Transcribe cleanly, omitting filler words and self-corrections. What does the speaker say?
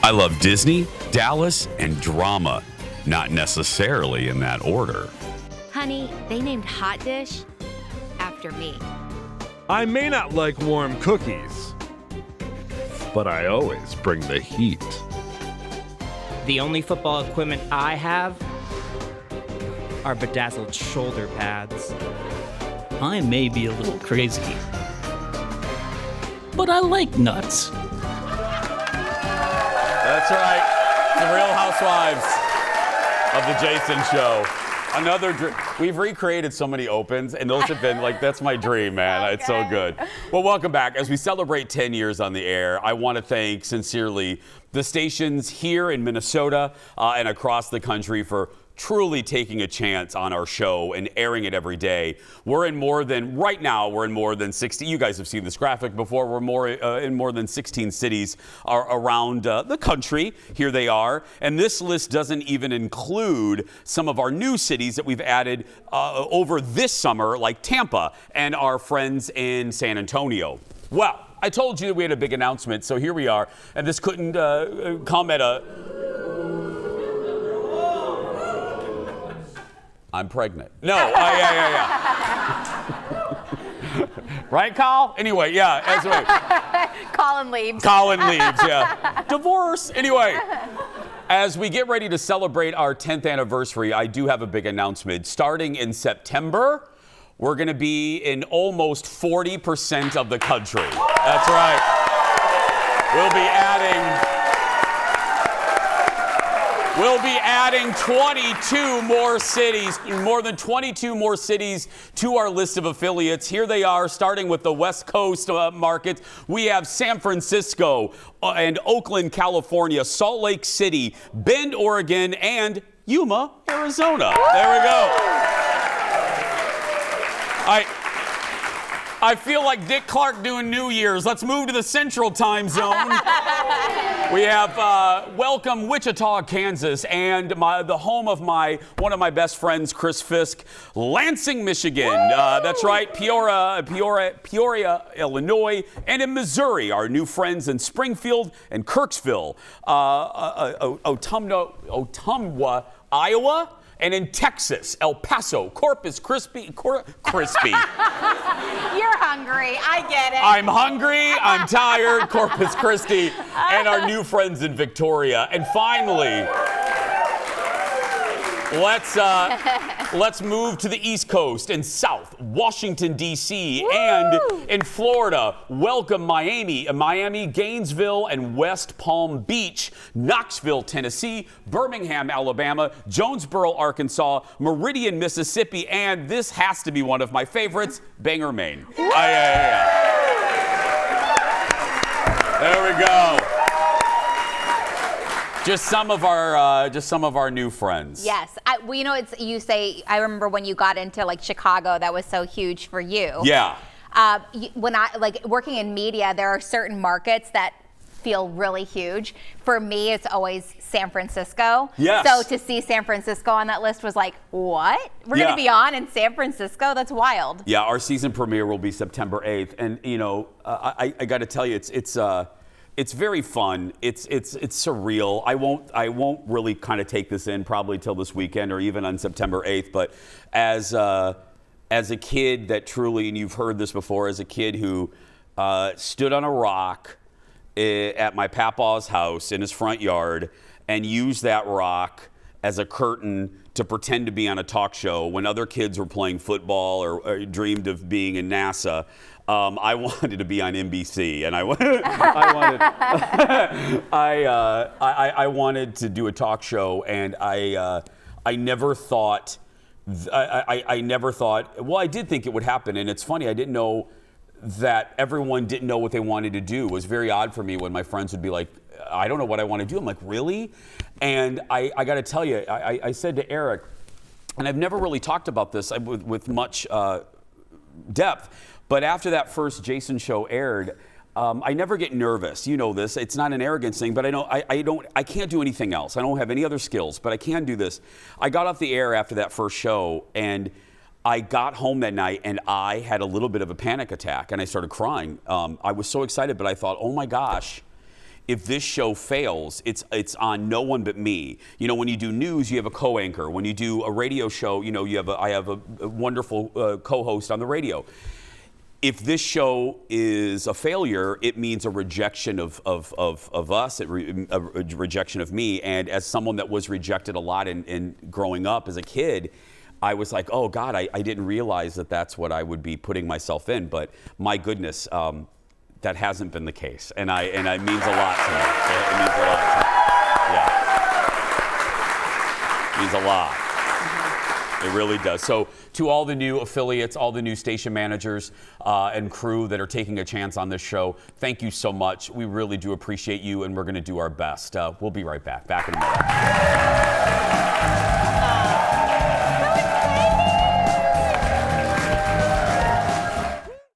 I love Disney, Dallas, and drama. Not necessarily in that order. Honey, they named Hot Dish after me. I may not like warm cookies, but I always bring the heat. The only football equipment I have are bedazzled shoulder pads. I may be a little crazy, but I like nuts. That's right. The Real Housewives of the Jason Show. We've recreated so many opens, and those have been like, that's my dream, man. Okay. It's so good. Well, welcome back. As we celebrate 10 years on the air, I want to thank sincerely the stations here in Minnesota and across the country for truly taking a chance on our show and airing it every day. Right now, we're in more than 60. You guys have seen this graphic before. We're in more than 16 cities around the country. Here they are. And this list doesn't even include some of our new cities that we've added over this summer, like Tampa and our friends in San Antonio. Well, I told you that we had a big announcement, so here we are. And this couldn't come at a... I'm pregnant. No, yeah. Right, Kyle? Anyway, yeah. Colin leaves. Colin leaves, yeah. Divorce. Anyway, as we get ready to celebrate our 10th anniversary, I do have a big announcement. Starting in September, we're going to be in almost 40% of the country. That's right. We'll be adding 22 more cities, more than 22 more cities to our list of affiliates. Here they are, starting with the West Coast markets. We have San Francisco and Oakland, California, Salt Lake City, Bend, Oregon, and Yuma, Arizona. There we go. I feel like Dick Clark doing New Year's. Let's move to the Central Time Zone. We have welcome Wichita, Kansas, and the home of one of my best friends, Chris Fisk, Lansing, Michigan. That's right, Peoria, Illinois, and in Missouri, our new friends in Springfield and Kirksville, Ottumwa, Iowa. And in Texas, El Paso, Corpus Christi. You're hungry. I get it. I'm hungry. I'm tired. Corpus Christi. And our new friends in Victoria. And finally, let's move to the East Coast and South, Washington, D.C. Woo! And in Florida, welcome Miami, Gainesville, and West Palm Beach, Knoxville, Tennessee, Birmingham, Alabama, Jonesboro, Arkansas, Meridian, Mississippi, and this has to be one of my favorites, Bangor, Maine. Yeah. There we go. Just some of our new friends. Yes, I remember when you got into like Chicago, that was so huge for you. Yeah. When I working in media, there are certain markets that feel really huge. For me, it's always San Francisco. Yes. So to see San Francisco on that list was like, what? We're going to be on in San Francisco? That's wild. Yeah, our season premiere will be September 8th, and I got to tell you, it's very fun. It's surreal. I won't really kind of take this in probably till this weekend or even on September 8th. But as a kid that truly, and you've heard this before, as a kid who stood on a rock at my papa's house in his front yard and used that rock as a curtain to pretend to be on a talk show when other kids were playing football or dreamed of being in NASA. I wanted to be on NBC, and I wanted to do a talk show, and I never thought. I never thought. Well, I did think it would happen, and it's funny. I didn't know that everyone didn't know what they wanted to do. It was very odd for me when my friends would be like, "I don't know what I want to do." I'm like, "Really?" And I got to tell you, I said to Eric, and I've never really talked about this with much depth. But after that first Jason show aired, I never get nervous. You know this. It's not an arrogance thing, but I can't do anything else. I don't have any other skills, but I can do this. I got off the air after that first show, and I got home that night, and I had a little bit of a panic attack, and I started crying. I was so excited, but I thought, oh my gosh, if this show fails, it's on no one but me. You know, when you do news, you have a co-anchor. When you do a radio show, you know, I have a wonderful co-host on the radio. If this show is a failure, it means a rejection of us, a rejection of me. And as someone that was rejected a lot in growing up as a kid, I was like, oh God, I didn't realize that that's what I would be putting myself in. But my goodness, that hasn't been the case, and it means a lot to me. It means a lot to me. Yeah, it means a lot. It really does. So to all the new affiliates, all the new station managers and crew that are taking a chance on this show, thank you so much. We really do appreciate you, and we're going to do our best. We'll be right back. Back in a minute.